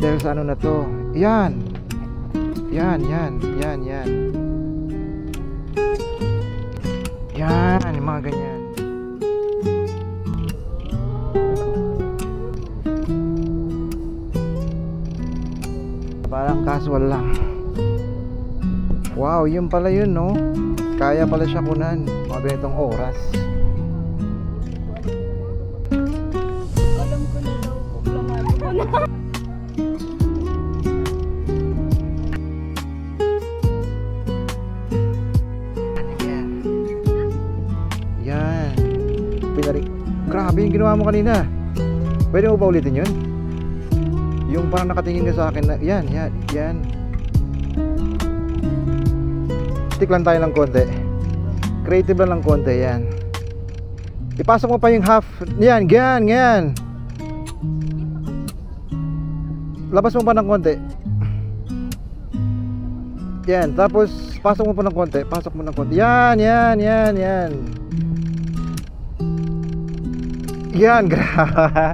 Dahil sa ano na to. Yan. Yan. Yan, yung mga ganyan. Parang casual lang. Wow, yun pala yun, no? Kaya pala siya kunan mga ganitong oras. Alam ko na daw, proklamado ko na. Yan. Grabe yung ginawa mo kanina. Pwede mo ba ulitin yun? Yung parang nakatingin ka sa akin na, yan. Stick lang tayo ng konti. Creative lang ng konti, yan. Ipasok mo pa yung half. Yan. Labas mo pa ng konti. Yan, tapos pasok mo pa ng konti. Yan. Yan, grabe.